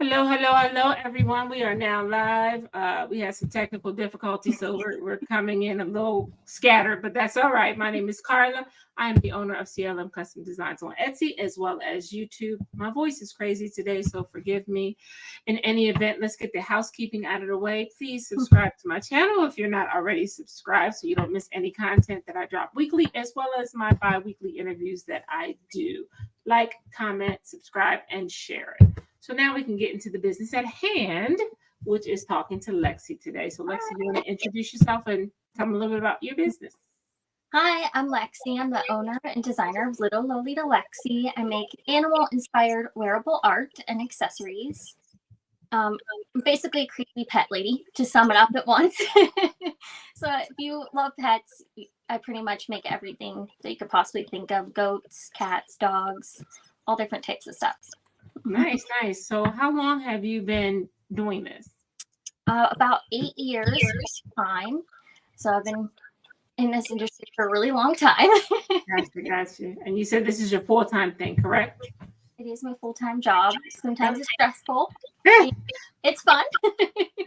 Hello, hello, hello, everyone. We are now live. We had some technical difficulties, so we're coming in a little scattered, but that's all right. My name is Carla. I am the owner of CLM Custom Designs on Etsy as well as YouTube. My voice is crazy today, so forgive me. In any event, let's get the housekeeping out of the way. Please subscribe to my channel if you're not already subscribed so you don't miss any content that I drop weekly, as well as my bi-weekly interviews that I do. Like, comment, subscribe, and share it. So now we can get into the business at hand, which is talking to Lexey today. So Lexey, you want to introduce yourself and tell me a little bit about your business? Hi, I'm Lexey. I'm the owner and designer of Little Lolita Lexey. I make animal-inspired wearable art and accessories. I'm basically a creepy pet lady, to sum it up at once. So if you love pets, I pretty much make everything that you could possibly think of: goats, cats, dogs, all different types of stuff. Nice, nice. So how long have you been doing this? About 8 years time. So I've been in this industry for a really long time. Gotcha. And you said this is your full-time thing, correct? It is my full-time job. Sometimes it's stressful. It's fun.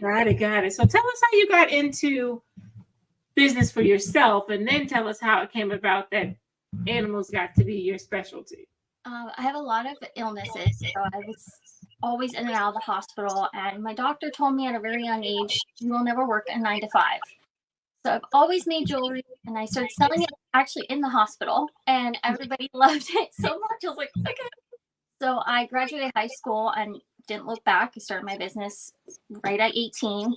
Got it. So tell us how you got into business for yourself, and then tell us how it came about that animals got to be your specialty. I have a lot of illnesses, so I was always in and out of the hospital, and my doctor told me at a very young age, you will never work a 9 to 5. So I've always made jewelry, and I started selling it actually in the hospital, and everybody loved it so much. I was like, okay. So I graduated high school and didn't look back. I started my business right at 18,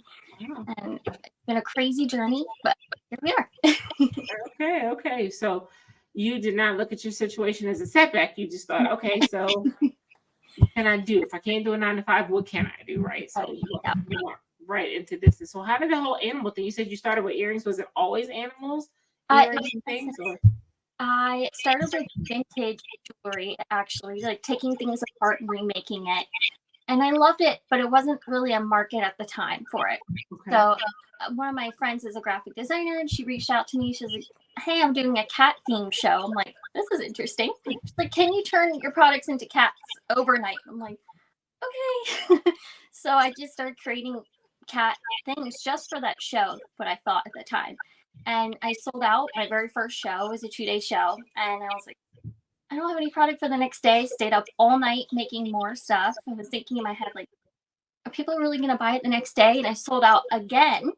and it's been a crazy journey, but here we are. Okay. So you did not look at your situation as a setback. You just thought, okay, so what can I do? If I can't do a 9 to 5, what can I do, right? So you went right into this. And so how did the whole animal thing? You said you started with earrings. Was it always animals? Earrings and things? Or? I started with vintage jewelry, actually, like taking things apart and remaking it. And I loved it, but it wasn't really a market at the time for it. Okay. So one of my friends is a graphic designer, and she reached out to me. She's like, hey, I'm doing a cat theme show. I'm like, this is interesting. She's like, can you turn your products into cats overnight? I'm like, okay. So I just started creating cat things just for that show, what I thought at the time. And I sold out. My very first show was a 2-day show. And I was like, I don't have any product for the next day. Stayed up all night making more stuff. I was thinking in my head, like, are people really going to buy it the next day? And I sold out again.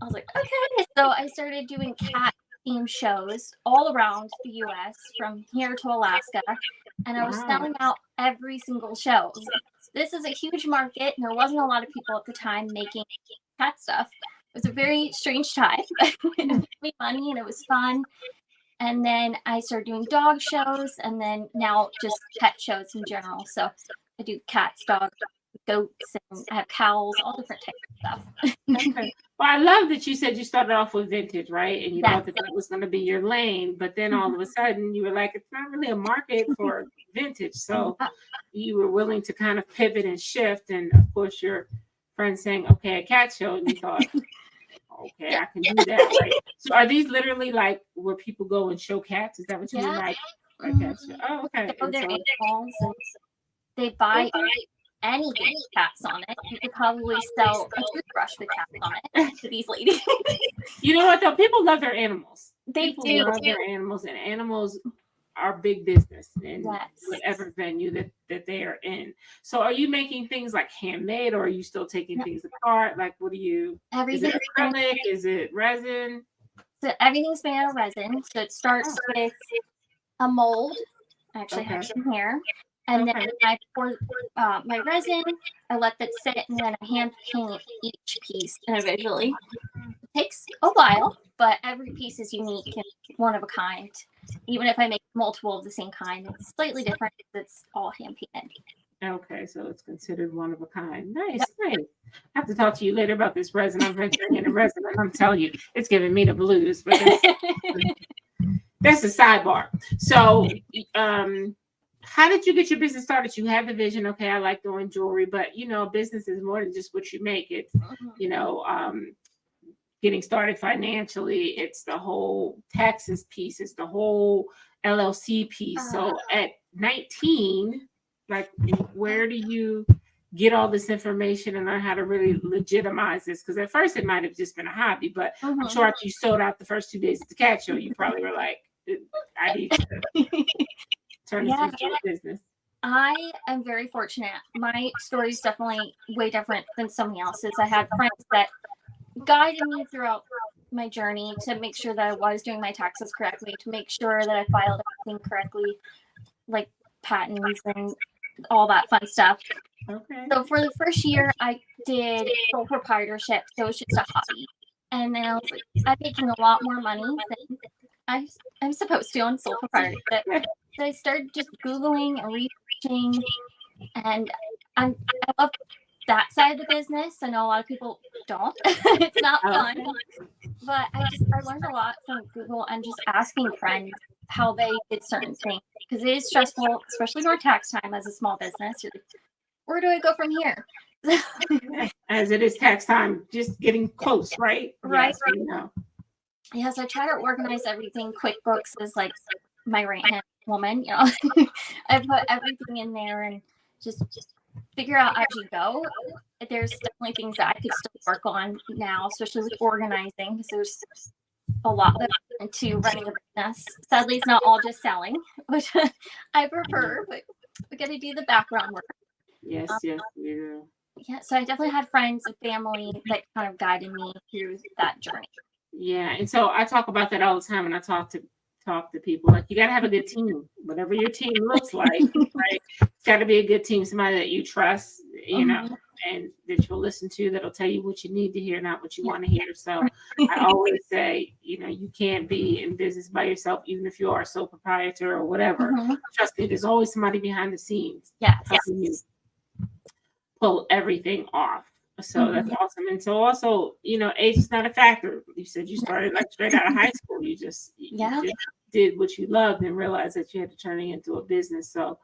I was like, okay. So I started doing cat theme shows all around the US, from here to Alaska. And I was selling out every single show. This is a huge market, and there wasn't a lot of people at the time making cat stuff. It was a very strange time. It made me money, and it was fun. And then I started doing dog shows, and then now just pet shows in general. So I do cats, dogs, goats, and I have cows, all different types of stuff. Okay. Well, I love that you said you started off with vintage, right? And you thought that was going to be your lane, but then all of a sudden you were like, it's not really a market for vintage. So you were willing to kind of pivot and shift. And of course, your friend saying, okay, a cat show, and you thought, okay, I can do that, right? So are these literally like where people go and show cats? Is that what you mean? Like a cat show? Oh, okay. So they're animals, and they buy anything with cats on it. You could probably sell a toothbrush with cats on it to these ladies. You know what, though? People love their animals. People love their animals, and animals are big business in whatever venue that they are in. So are you making things like handmade, or are you still taking things apart? Like, what do you, is it acrylic? Is it resin? So everything's made out of resin. So it starts with a mold. I actually have some here. And then I pour my resin, I let that sit, and then I hand paint each piece individually. It takes a while, but every piece is unique and one of a kind. Even if I make multiple of the same kind, it's slightly different because it's all hand painted. Okay, so it's considered one of a kind. Nice. I have to talk to you later about this resin. I'm venturing into resin, and I'm telling you, it's giving me the blues. But that's a sidebar. So, how did you get your business started? You had the vision. Okay, I like doing jewelry, but business is more than just what you make. It's getting started financially. It's the whole taxes piece. It's the whole LLC piece. So at 19, like, where do you get all this information and learn how to really legitimize this. Because at first it might have just been a hobby, but I'm sure after you sold out the first 2 days at the cat show, you probably were like, I need to turn this into a business. I am very fortunate. My story is definitely way different than somebody else's. I had friends that guided me throughout my journey to make sure that I was doing my taxes correctly, to make sure that I filed everything correctly, like patents and all that fun stuff. Okay. So for the first year, I did sole proprietorship. So it was just a hobby. And then I was like, I'm making a lot more money than I'm supposed to on sole proprietorship. So I started just Googling and researching, and I love that side of the business. I know a lot of people don't. It's not fun, but I learned a lot from Google and just asking friends how they did certain things, because it is stressful, especially during tax time as a small business. You're like, where do I go from here? As it is tax time, just getting close, right? Right. Yes, we know. Yes, I try to organize everything. QuickBooks is like my right hand woman, you know. I put everything in there and just figure out as you go. There's definitely things that I could still work on now, especially with organizing, because there's a lot that went into running a business. Sadly, it's not all just selling, which I prefer, but we got to do the background work. Yes, yes, we do. Yeah, so I definitely had friends and family that kind of guided me through that journey. Yeah, and so I talk about that all the time when I talk to people. Like, you got to have a good team, whatever your team looks like, right? It's got to be a good team, somebody that you trust, you know, and that you'll listen to, that'll tell you what you need to hear, not what you want to hear. So I always say, you know, you can't be in business by yourself, even if you are a sole proprietor or whatever. Trust me, there's always somebody behind the scenes helping you pull everything off. So that's awesome. And so also, you know, age is not a factor. You said you started like straight out of high school. You just did what you loved and realized that you had to turn it into a business. So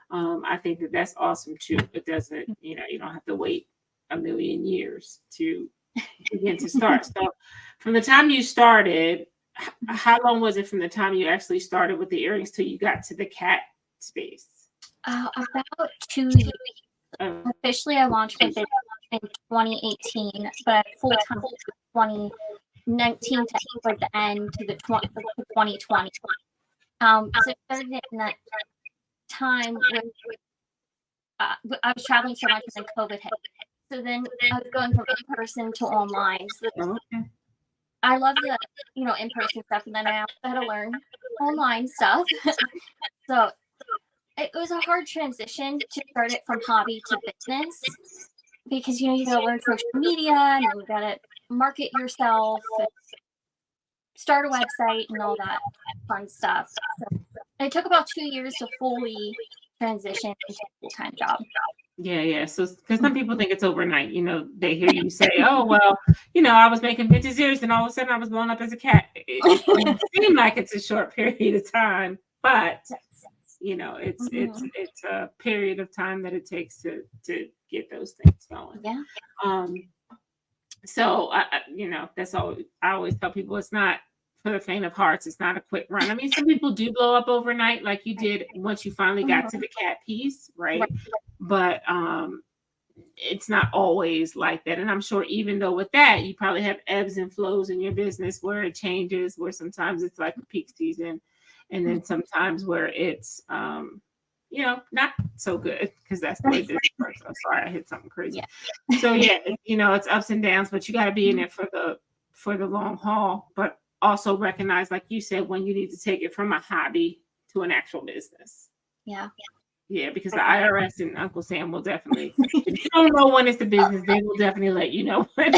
I think that that's awesome too. It doesn't, you know, you don't have to wait a million years to begin to start. So from the time you started, how long was it from the time you actually started with the earrings till you got to the cat space? About 2 years. Officially, I launched with it in 2018, but full time 2019 to like the end to the 2020. So I started it in that time when I was traveling so much and then COVID hit. So then I was going from in person to online. So I love the in person stuff, and then I also had to learn online stuff. So it was a hard transition to start it from hobby to business, because you gotta learn social media and you gotta market yourself, and start a website and all that fun stuff. So it took about 2 years to fully transition into a full-time job. Yeah. So, because some people think it's overnight, they hear you say, oh, well, I was making vintage ears and all of a sudden I was blown up as a cat. It seemed like it's a short period of time, but it's a period of time that it takes to get those things going. Yeah. So that's all I always tell people. It's not for the faint of hearts. It's not a quick run. I mean, some people do blow up overnight, like you did once you finally got to the cat piece, right? But it's not always like that. And I'm sure even though with that, you probably have ebbs and flows in your business where it changes, where sometimes it's like a peak season, and then sometimes where it's not so good, because that's the way this works. I'm sorry, I hit something crazy. Yeah. So it's ups and downs, but you got to be in it for the long haul, but also recognize, like you said, when you need to take it from a hobby to an actual business. Yeah, because the IRS and Uncle Sam will definitely, if you don't know when it's a business, they will definitely let you know when.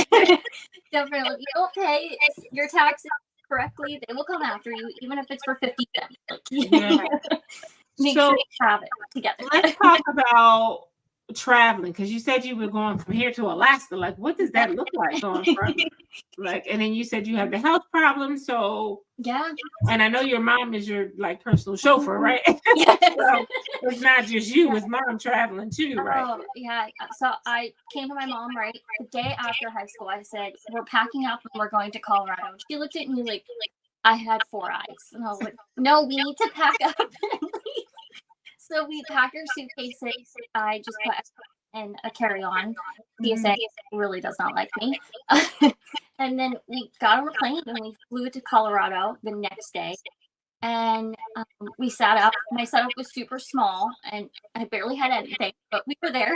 Definitely. You don't pay your taxes correctly, they will come after you, even if it's for 50 cents. Make sure you have it together. Let's talk about traveling, because you said you were going from here to Alaska. Like, what does that look like going from and then you said you have the health problem, so and I know your mom is your personal chauffeur, right? Yes. So it's not just you, it's mom traveling too, right? So I came to my mom right the day after high school. I said, we're packing up and we're going to Colorado. And she looked at me like I had 4 eyes, and I was like, no, we need to pack up and leave. So we packed our suitcases. I just put and a carry-on. TSA really does not like me. And then we got on a plane and we flew to Colorado the next day. And we sat up. My setup was super small and I barely had anything, but we were there.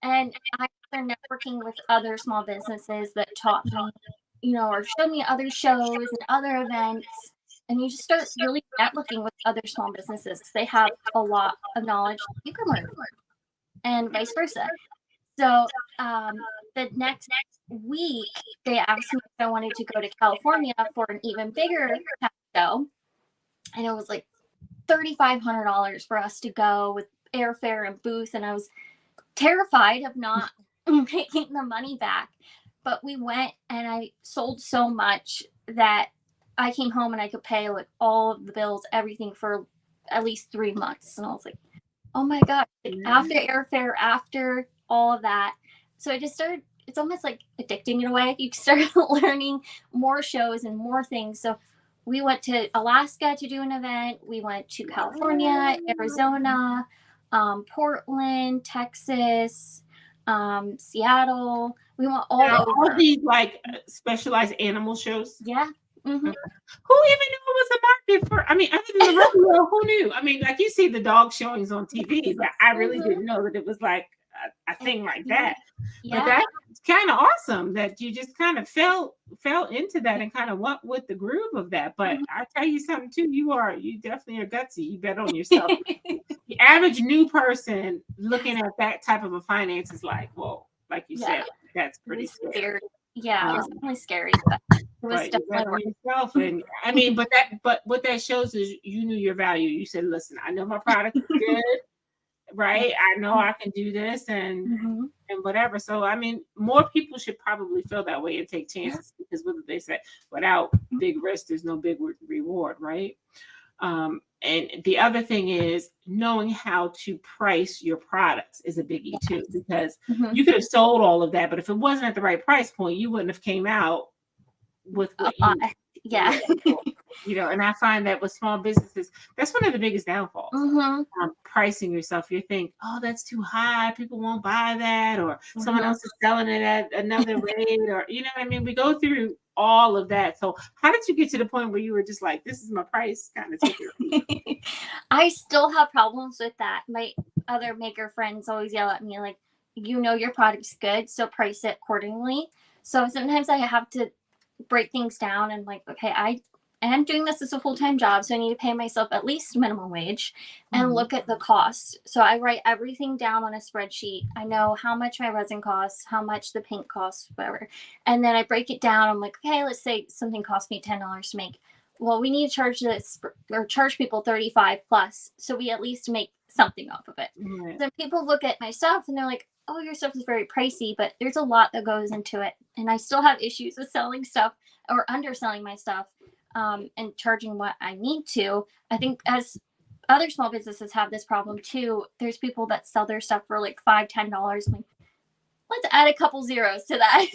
And I started networking with other small businesses that taught me, or showed me other shows and other events. And you just start really networking with other small businesses. They have a lot of knowledge you can learn, and vice versa. So the next week, they asked me if I wanted to go to California for an even bigger show. And it was like $3,500 for us to go with airfare and booth. And I was terrified of not making the money back. But we went and I sold so much that I came home and I could pay like all of the bills, everything for at least 3 months. And I was like, oh my God, after airfare, after all of that. So I just started, it's almost like addicting in a way. You start learning more shows and more things. So we went to Alaska to do an event. We went to California, Arizona, Portland, Texas, Seattle. We went all these like specialized animal shows. Yeah. Mm-hmm. Who even knew it was a market for? I mean, other than the rodeo, who knew? I mean, like you see the dog showings on TV, but I really didn't know that it was like a thing like that. Yeah. But that's kind of awesome that you just kind of fell into that and kind of went with the groove of that. But I tell you something too, you definitely are gutsy. You bet on yourself. The average new person looking at that type of a finance is like, whoa, like you said, that's pretty scary. Yeah, it was definitely scary. But it was definitely yourself. And I mean, but what that shows is you knew your value. You said, listen, I know my product is good. Right, I know I can do this and whatever. So I mean, more people should probably feel that way and take chances because what they say, without big risk, there's no big reward, right? And the other thing is knowing how to price your products is a biggie too, because you could have sold all of that, but if it wasn't at the right price point, you wouldn't have came out with what and I find that with small businesses, that's one of the biggest downfalls. Pricing yourself, you think, oh, that's too high, people won't buy that, or someone else is selling it at another rate, or you know what I mean? We go through all of that. So how did you get to the point where you were just like, this is my price, kind of take it? I still have problems with that. My other maker friends always yell at me like, your product's good, so price it accordingly. So sometimes I have to break things down and like, okay, I am doing this as a full-time job, so I need to pay myself at least minimum wage and look at the costs. So I write everything down on a spreadsheet. I know how much my resin costs, how much the paint costs, whatever. And then I break it down. I'm like, okay, let's say something cost me $10 to make. Well, we need to charge this or charge people 35 plus. So we at least make something off of it. Then people look at my stuff and they're like, oh, your stuff is very pricey, but there's a lot that goes into it. And I still have issues with selling stuff or underselling my stuff and charging what I need to. I think as other small businesses have this problem too, there's people that sell their stuff for like $5, $10. I'm like, let's add a couple zeros to that.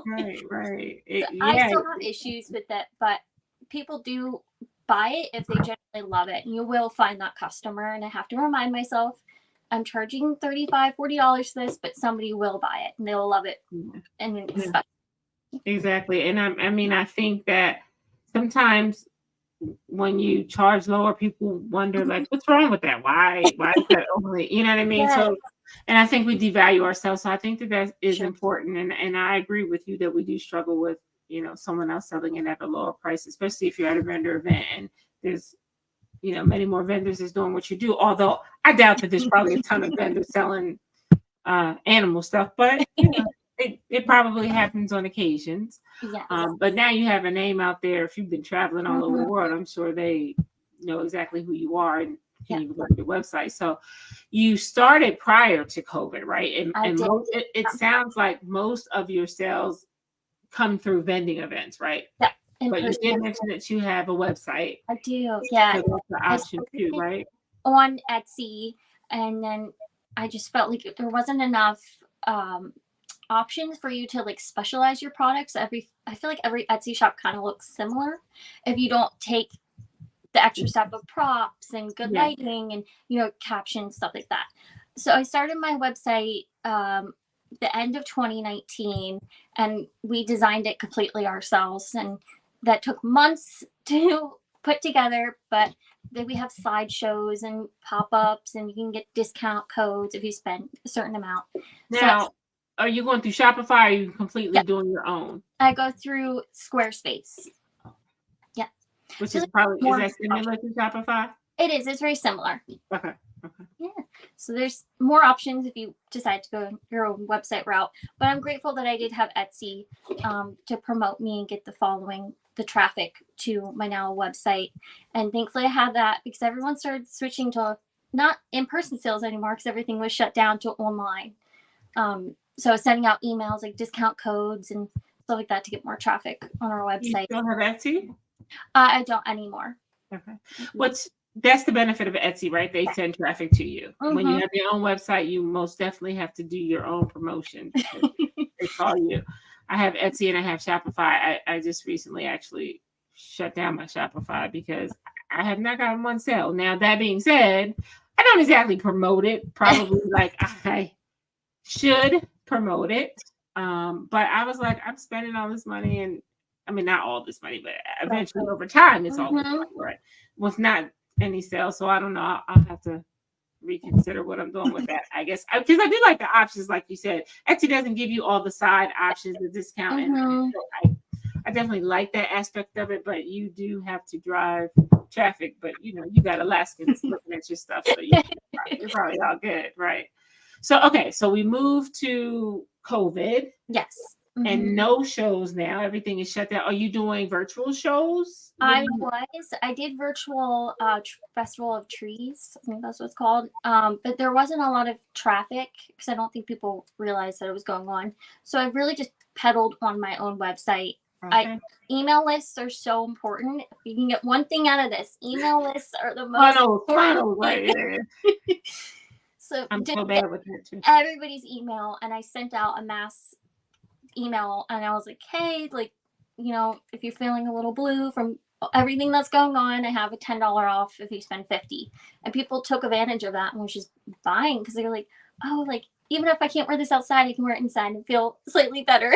Right. I still have issues with it, but people do buy it if they genuinely love it. And you will find that customer. And I have to remind myself, I'm charging $35, $40 for this, but somebody will buy it and they'll love it. And exactly. And I mean, I think that sometimes when you charge lower, people wonder like, what's wrong with that? Why is that only, you know what I mean? So, and I think we devalue ourselves. So I think that is important. And I agree with you that we do struggle with, someone else selling it at a lower price, especially if you're at a vendor event and there's, many more vendors is doing what you do. Although I doubt that there's probably a ton of vendors selling animal stuff, but it probably happens on occasions. Yes. But now you have a name out there. If you've been traveling all over the world, I'm sure they know exactly who you are and can even go to your website. So you started prior to COVID, right? And it sounds like most of your sales come through vending events, right? Yeah. But you did mention that you have a website. I do, yeah. So that's the option too, right? On Etsy, and then I just felt like there wasn't enough options for you to like specialize your products. I feel like every Etsy shop kind of looks similar if you don't take the extra step of props and good lighting and captions, stuff like that. So I started my website the end of 2019, and we designed it completely ourselves, and that took months to put together. But then we have slideshows and pop-ups, and you can get discount codes if you spend a certain amount. Now, are you going through Shopify, or are you completely doing your own? I go through Squarespace. Yeah. Which So is probably, is that similar to Shopify? It is. It's very similar. Okay. Yeah. So there's more options if you decide to go your own website route. But I'm grateful that I did have Etsy to promote me and get the following, the traffic to my now website. And thankfully I had that because everyone started switching to not in-person sales anymore because everything was shut down to online. So I was sending out emails like discount codes and stuff like that to get more traffic on our website. You still have Etsy? I don't anymore. Okay. That's the benefit of Etsy, right? They send traffic to you. When you have your own website, you most definitely have to do your own promotion. They call you. I have Etsy and I have Shopify. I just recently actually shut down my Shopify because I have not gotten one sale. Now, that being said, I don't exactly promote it. Probably like I should promote it. But I was like, I'm spending all this money, and I mean, not all this money, but eventually over time, it's all right. With not any sales. So I don't know. I'll have to reconsider what I'm doing with that, I guess. Because I do like the options, like you said. Etsy doesn't give you all the side options, the discount. And I definitely like that aspect of it, but you do have to drive traffic. But, you know, you got Alaskans looking at your stuff. So you're probably all good, right? So, okay. So we moved to COVID. Yes. And no shows now. Everything is shut down. Are you doing virtual shows? I did virtual Festival of Trees. I think that's what it's called. But there wasn't a lot of traffic because I don't think people realized that it was going on. So I really just peddled on my own website. Okay. Email lists are so important. If you can get one thing out of this, email lists are the most important. Right. So I'm so bad with that too. Everybody's email, and I sent out a mass email, and I was like, hey, like, you know, if you're feeling a little blue from everything that's going on, I have a $10 off if you spend $50. And people took advantage of that and was just buying because they were like, oh, like, even if I can't wear this outside, I can wear it inside and feel slightly better.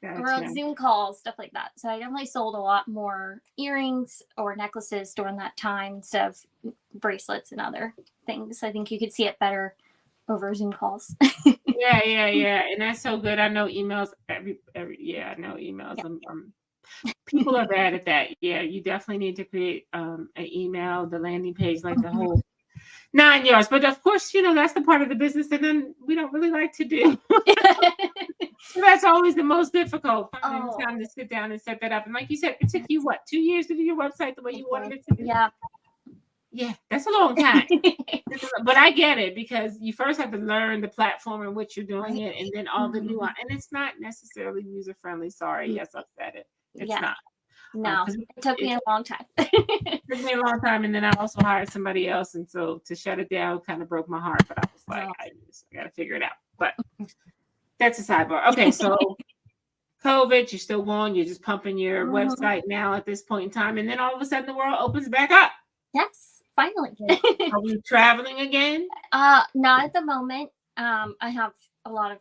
Gotcha. Or on Zoom calls, stuff like that. So I definitely sold a lot more earrings or necklaces during that time instead of bracelets and other things. I think you could see it better over Zoom calls. Yeah. And that's so good. I know emails. I know emails. Yeah. People are bad at that. Yeah, you definitely need to create an email, the landing page, like the whole 9 yards. But of course, you know, that's the part of the business that then we don't really like to do. So that's always the most difficult. Finding time to sit down and set that up. And like you said, it took you 2 years to do your website the way you wanted it to be. Yeah, that's a long time. But I get it because you first have to learn the platform in which you're doing it, and then all the nuance. And it's not necessarily user friendly. Sorry, yes, I've said it. It's not. No, it took me a long time. It took me a long time, and then I also hired somebody else, and so to shut it down kind of broke my heart. But I was like, I got to figure it out. But that's a sidebar. Okay, so COVID, you're still going. You're just pumping your website now at this point in time, and then all of a sudden the world opens back up. Yes. Finally. Are we traveling again? Not at the moment. I have a lot of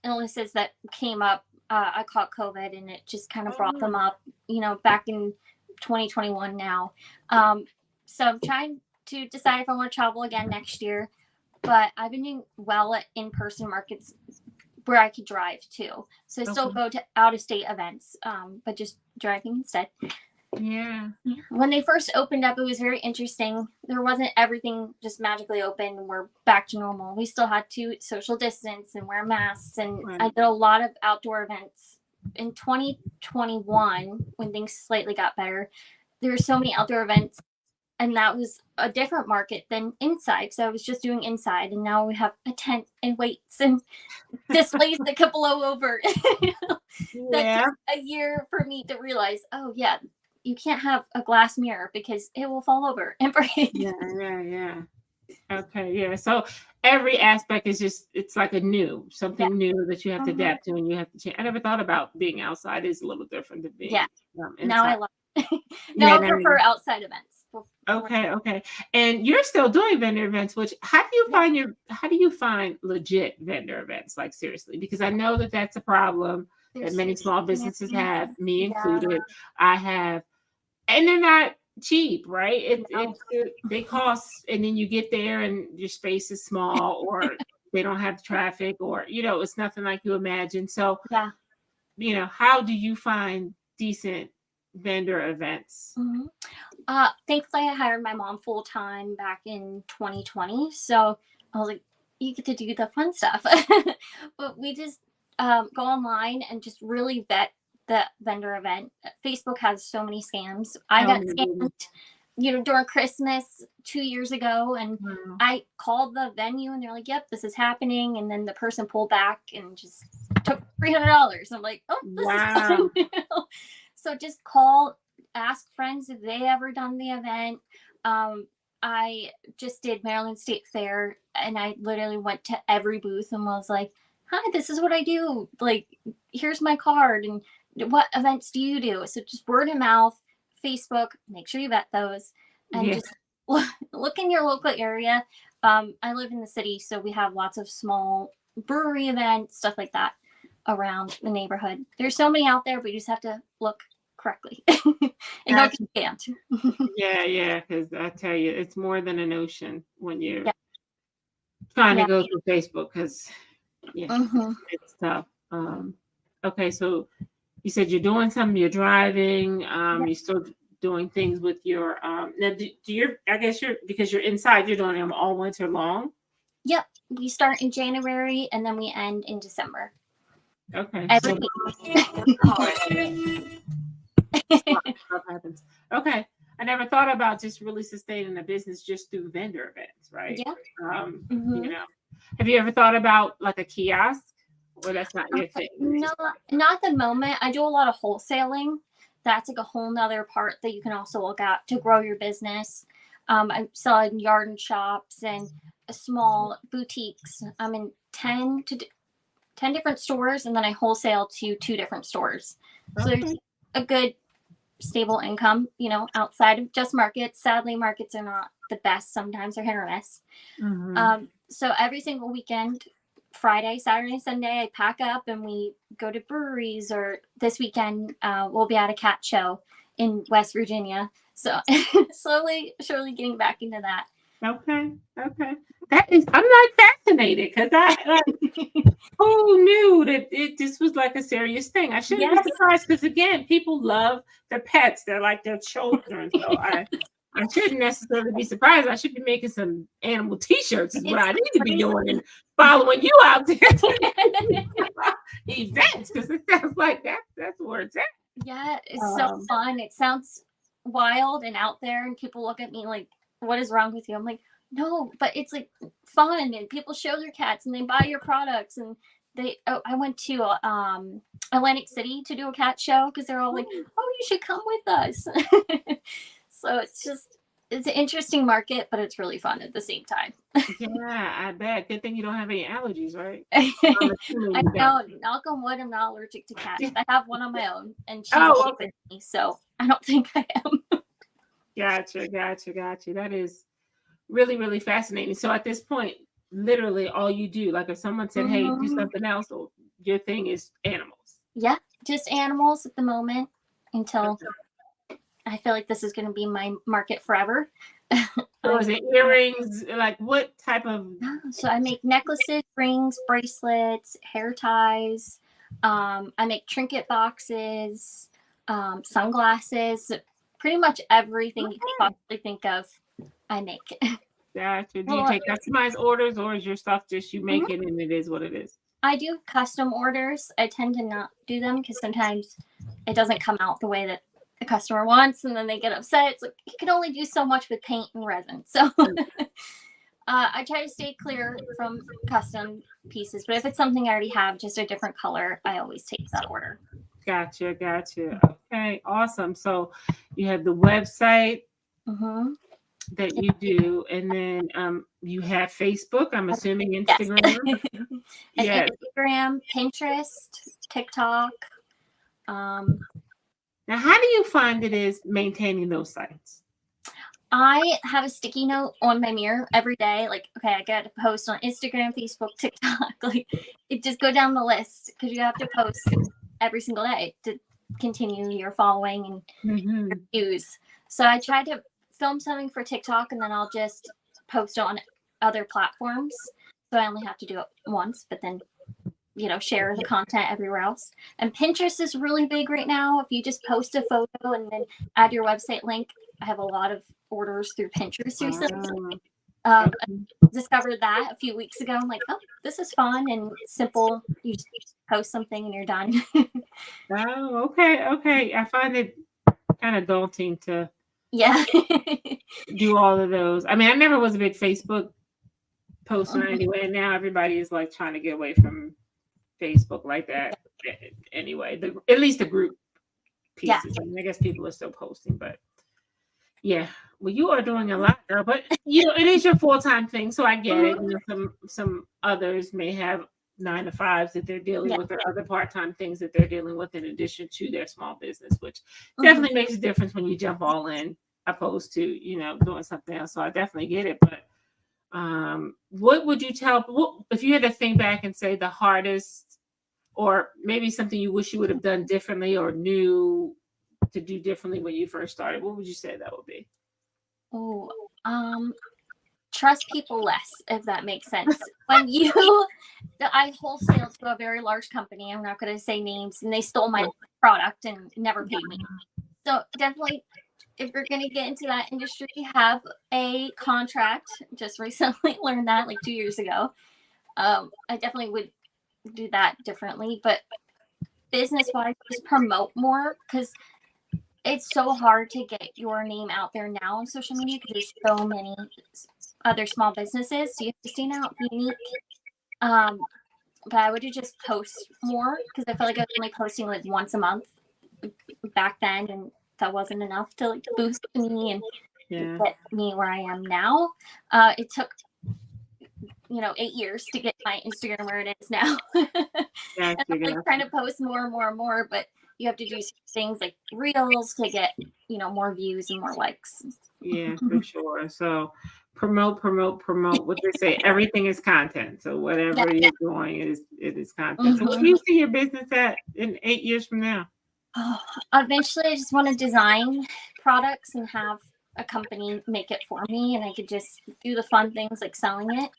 illnesses that came up. I caught COVID and it just kind of brought them up, you know, back in 2021 now. So I'm trying to decide if I want to travel again next year, but I've been doing well at in-person markets where I could drive too. So I still go to out-of-state events, but just driving instead. Yeah. When they first opened up, it was very interesting. There wasn't everything just magically open. We're back to normal. We still had to social distance and wear masks. And I did a lot of outdoor events in 2021 when things slightly got better. There were so many outdoor events, and that was a different market than inside. So I was just doing inside, and now we have a tent and weights and displays that could blow over. That took a year for me to realize, oh yeah, you can't have a glass mirror because it will fall over and break. Yeah. Okay, yeah. So every aspect is just, it's like something new that you have to adapt to and you have to change. I never thought about being outside is a little different than being inside. Now I love it. Now I prefer outside events Okay. And you're still doing vendor events, which how do you find legit vendor events? Like seriously, because I know that that's a problem that many small businesses have, me included. I have, and they're not cheap, right? They cost, and then you get there and your space is small, or they don't have traffic, or it's nothing like you imagine. So how do you find decent vendor events? Thankfully, I hired my mom full time back in 2020. So I was like, you get to do the fun stuff. But we just go online and just really vet the vendor event. Facebook has so many scams. I got scammed, during Christmas 2 years ago, and I called the venue and they're like, yep, this is happening. And then the person pulled back and just took $300. I'm like, oh, this is fun. So just ask friends if they ever done the event. I just did Maryland State Fair, and I literally went to every booth and was like, hi, this is what I do. Like, here's my card, and what events do you do? So just word of mouth, Facebook, make sure you vet those, and just look in your local area. I live in the city, so we have lots of small brewery events, stuff like that around the neighborhood. There's so many out there, but you just have to look correctly and don't get scammed. Yeah, because I tell you, it's more than an ocean when you're trying to go through Facebook, because it's tough. Okay, so you said you're doing something, you're driving, you're still doing things with your now because you're inside, you're doing them all winter long? Yep, we start in January and then we end in December. Okay. Stuff happens. Okay. I never thought about just really sustaining a business just through vendor events, right? Yeah. Have you ever thought about like a kiosk, or that's not your thing? No, not at the moment. I do a lot of wholesaling. That's like a whole nother part that you can also look at to grow your business. I'm selling yard and shops and small boutiques. I'm in 10 different stores, and then I wholesale to 2 different stores. So there's a good stable income, outside of just markets. Sadly, markets are not the best. Sometimes they're hit or miss. So every single weekend, Friday, Saturday, Sunday, I pack up and we go to breweries, or this weekend we'll be at a cat show in West Virginia. So slowly, surely getting back into that. Okay. I'm like fascinated, because who knew that this was like a serious thing? I shouldn't be surprised, because again, people love their pets. They're like their children. So I shouldn't necessarily be surprised. I should be making some animal T-shirts is what I need to be doing, and following you out there events, because it sounds like that's where it's at. Yeah, it's so fun. It sounds wild and out there, and people look at me like, what is wrong with you? I'm like, no, but it's like fun, and people show their cats and they buy your products. And I went to Atlantic City to do a cat show, because they're all like, oh, you should come with us. So it's an interesting market, but it's really fun at the same time. Yeah, I bet. Good thing you don't have any allergies, right? I know, knock on wood, I'm not allergic to cats. I have one on my own, and she's with me, so I don't think I am. Gotcha. That is really, really fascinating. So at this point, literally all you do, like if someone said, hey, do something else, or your thing is animals. Yeah, just animals at the moment, until I feel like this is going to be my market forever. So is it earrings? Like what type of? So I make necklaces, rings, bracelets, hair ties. I make trinket boxes, sunglasses. Pretty much everything you can possibly think of, I make. Gotcha. Do you take customized orders, or is your stuff just you make it and it is what it is? I do custom orders. I tend to not do them because sometimes it doesn't come out the way that the customer wants, and then they get upset. It's like, you can only do so much with paint and resin. So I try to stay clear from custom pieces, but if it's something I already have, just a different color, I always take that order. Gotcha. Okay, awesome. So you have the website that you do, and then you have Facebook, I'm assuming Instagram. Yes. Instagram, Pinterest, TikTok. Now, how do you find it is maintaining those sites? I have a sticky note on my mirror every day. Like, okay, I got to post on Instagram, Facebook, TikTok. Like, it just go down the list because you have to post every single day to continue your following and your views. So I try to film something for TikTok and then I'll just post it on other platforms. So I only have to do it once, but then, share the content everywhere else. And Pinterest is really big right now. If you just post a photo and then add your website link, I have a lot of orders through Pinterest recently. I discovered that a few weeks ago. I'm like, oh, this is fun and simple. You just post something and you're done. Oh, okay. I find it kind of daunting to do all of those. I mean, I never was a big Facebook poster anyway, and now everybody is like trying to get away from Facebook like that. Anyway, at least the group pieces. I mean, I guess people are still posting, but yeah. Well, you are doing a lot, girl, but it is your full-time thing, so I get it. Some others may have 9-to-5s that they're dealing with, or other part-time things that they're dealing with in addition to their small business, which definitely makes a difference when you jump all in opposed to doing something else. So I definitely get it. But what would you tell if you had to think back and say the hardest, or maybe something you wish you would have done differently or knew to do differently when you first started? What would you say that would be? Trust people less, if that makes sense. When I wholesale to a very large company, I'm not going to say names, and they stole my product and never paid me. So definitely, if you're going to get into that industry, have a contract. Just recently learned that like 2 years ago. I definitely would do that differently, but business-wise, just promote more, because it's so hard to get your name out there now on social media because there's so many other small businesses. So you have to stand out, be unique. But I would just post more because I felt like I was only posting like once a month back then, and that wasn't enough to like boost me and get me where I am now. It took 8 years to get my Instagram where it is now. And I'm like trying to post more and more and more, but you have to do things like reels to get more views and more likes. Yeah, for sure. So promote. What they say, everything is content. So whatever you're doing it is content. So where do you see your business at in 8 years from now? Eventually, I just want to design products and have a company make it for me, and I could just do the fun things like selling it.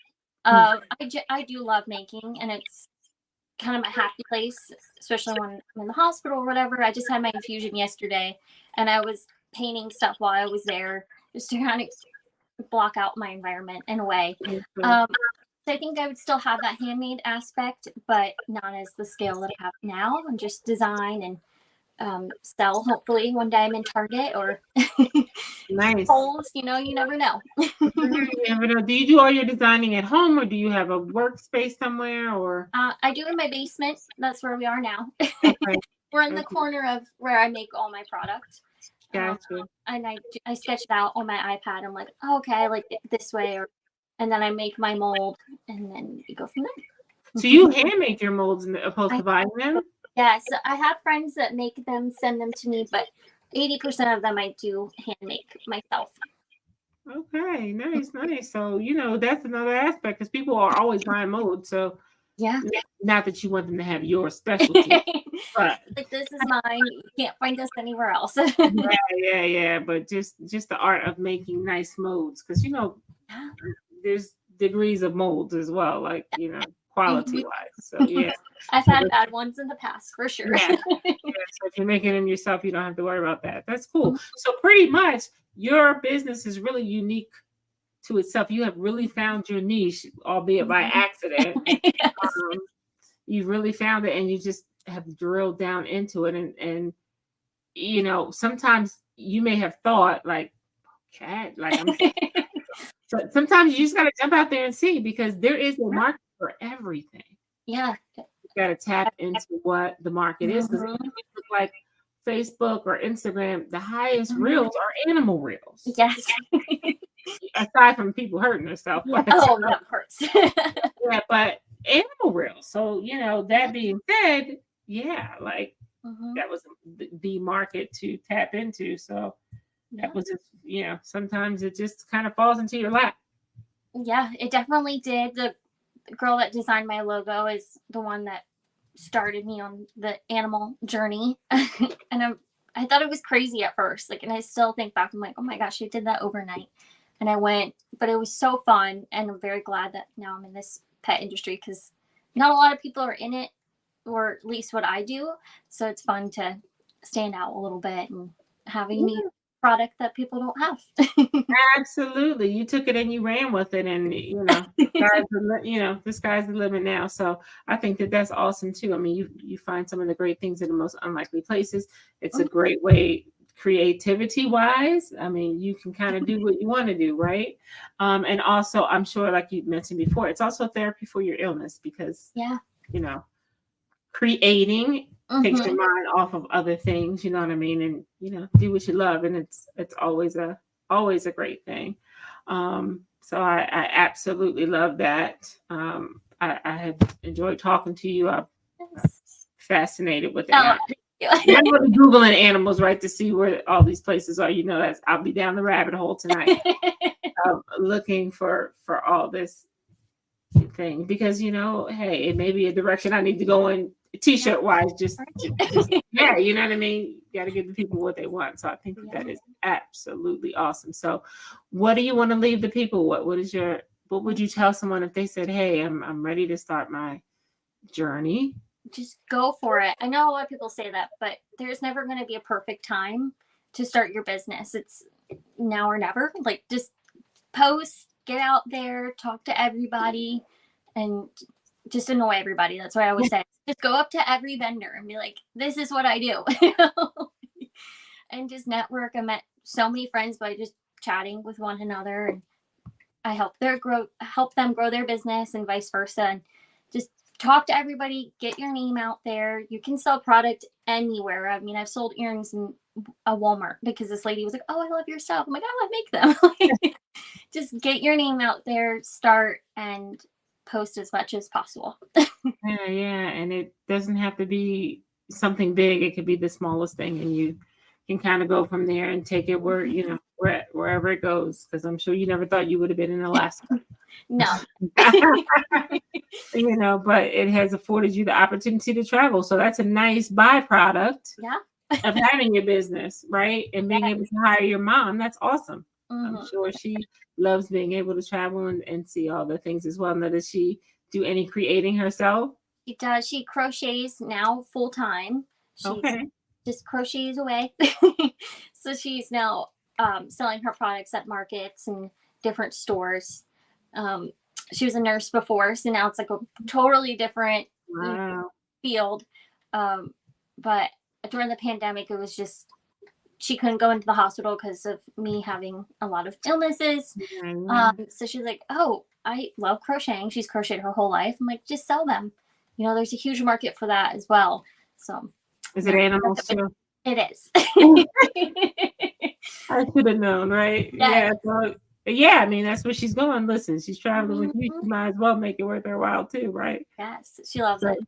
I do love making, and it's kind of a happy place, especially when I'm in the hospital or whatever. I just had my infusion yesterday, and I was painting stuff while I was there, just to kind of block out my environment in a way. So I think I would still have that handmade aspect, but not as the scale that I have now, and just design and sell. Hopefully one day I'm in Target or Kohl's, you never know. You never know. Do you do all your designing at home, or do you have a workspace somewhere? Or I do in my basement. That's where we are now. We're in the corner of where I make all my product. Gotcha. And I sketch it out on my iPad. I'm like, okay, I like it this way, and then I make my mold, and then we go from there. So you hand make your molds opposed to buying them? Yes, I have friends that make them, send them to me, but 80% of them I do hand make myself. Okay, nice. So that's another aspect, because people are always buying molds. So not that you want them to have your specialty, but like, this is mine. You can't find this anywhere else. yeah. But just the art of making nice molds, because there's degrees of molds as well, like quality wise. So yeah, I've had bad ones in the past for sure. So if you're making them yourself, you don't have to worry about that. That's cool. So pretty much your business is really unique to itself. You have really found your niche, albeit by accident. You've really found it, and you just have drilled down into it. And sometimes you may have thought like, so sometimes you just got to jump out there and see, because there is a market for everything. Yeah. You got to tap into what the market is, because like Facebook or Instagram, the highest reels are animal reels. Yes. Aside from people hurting themselves. That hurts. Yeah, but animal reels. So, that being said, that was the market to tap into. So that was just, sometimes it just kind of falls into your lap. Yeah, it definitely did. The girl that designed my logo is the one that started me on the animal journey. And I thought it was crazy at first. Like, and I still think back, I'm like, oh my gosh, I did that overnight. And I went, but it was so fun. And I'm very glad that now I'm in this pet industry because not a lot of people are in it, or at least what I do. So it's fun to stand out a little bit and have a unique product that people don't have. Absolutely. You took it and you ran with it, and the sky's the limit now. So I think that that's awesome too. I mean, you find some of the great things in the most unlikely places. It's a great way, creativity wise. I mean, you can kind of do what you want to do, right? And also, I'm sure, like you mentioned before, it's also therapy for your illness because creating takes your mind off of other things, you know what I mean? And do what you love, and it's always a great thing. So I absolutely love that. I have enjoyed talking to you. I'm fascinated with it. I'm going to Googling animals, right, to see where all these places are. I'll be down the rabbit hole tonight, looking for all this thing because hey, it may be a direction I need to go in. T-shirt wise, just yeah, you know what I mean? You got to give the people what they want. So I think that is absolutely awesome. So what do you want to leave the people? What would you tell someone if they said, hey, I'm ready to start my journey? Just go for it. I know a lot of people say that, but there's never going to be a perfect time to start your business. It's now or never. Like, just post, get out there, talk to everybody, and just annoy everybody. That's what I always say. Just go up to every vendor and be like, this is what I do. And just network. I met so many friends by just chatting with one another, and I help them grow their business and vice versa. And just talk to everybody, get your name out there. You can sell product anywhere. I mean, I've sold earrings in a Walmart because this lady was like, oh, I love your stuff. I'm like, oh, I make them. Just get your name out there, start, and post as much as possible. Yeah. And it doesn't have to be something big. It could be the smallest thing, and you can kind of go from there and take it wherever it goes. Because I'm sure you never thought you would have been in Alaska. No. But it has afforded you the opportunity to travel. So that's a nice byproduct of having your business, right? And being able to hire your mom. That's awesome. I'm sure she loves being able to travel and see all the things as well. Now, does she do any creating herself? She does. She crochets now full time. She just crochets away. So she's now selling her products at markets and different stores. She was a nurse before, so now it's like a totally different field. But during the pandemic, it was just she couldn't go into the hospital because of me having a lot of illnesses. So she's like, oh, I love crocheting. She's crocheted her whole life. I'm like, just sell them. There's a huge market for that as well. So is it animals too? It is. I should have known, right? Yes. Yeah, I mean, that's where she's going. Listen, she's traveling with you. You might as well make it worth her while too, right? Yes, she loves it.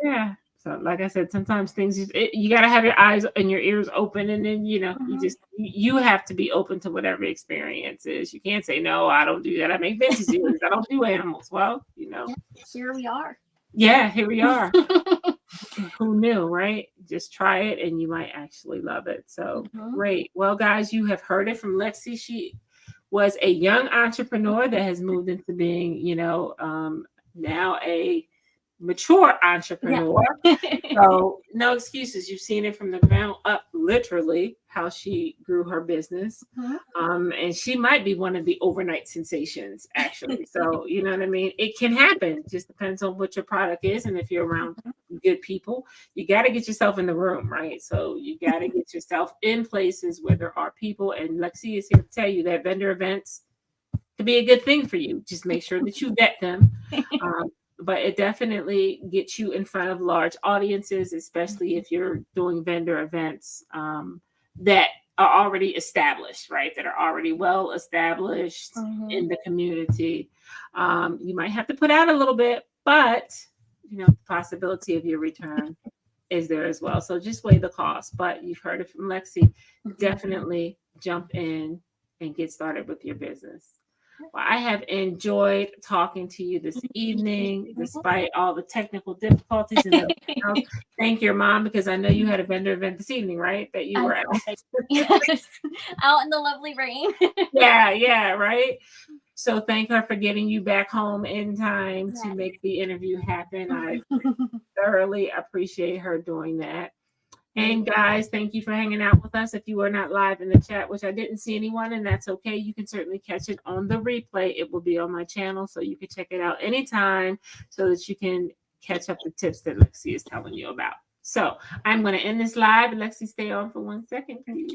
Yeah. So, like I said, sometimes things you got to have your eyes and your ears open, and then you have to be open to whatever experience is. You can't say no. I don't do that. I make vintage earrings. I don't do animals. Well, here we are. Yeah, here we are. Who knew, right? Just try it, and you might actually love it. So great. Well, guys, you have heard it from Lexey. She was a young entrepreneur that has moved into being, now a mature entrepreneur. So no excuses. You've seen it from the ground up, literally, how she grew her business. And she might be one of the overnight sensations, actually. So, you know what I mean? It can happen. Just depends on what your product is. And if you're around good people, you got to get yourself in the room, right? So you got to get yourself in places where there are people. And Lexey is here to tell you that vendor events could be a good thing for you. Just make sure that you vet them. But it definitely gets you in front of large audiences, especially if you're doing vendor events that are already established, right? That are already well established in the community. You might have to put out a little bit, but the possibility of your return is there as well. So just weigh the cost. But you've heard it from Lexey. Definitely jump in and get started with your business. Well, I have enjoyed talking to you this evening, despite all the technical difficulties and everything else. Thank your mom, because I know you had a vendor event this evening, right? That you were at. Yes, out in the lovely rain. Yeah, right. So thank her for getting you back home in time to make the interview happen. I thoroughly appreciate her doing that. And guys, thank you for hanging out with us. If you were not live in the chat, which I didn't see anyone, and that's okay, you can certainly catch it on the replay. It will be on my channel, so you can check it out anytime so that you can catch up the tips that Lexey is telling you about. So I'm going to end this live. Lexey, stay on for 1 second, please.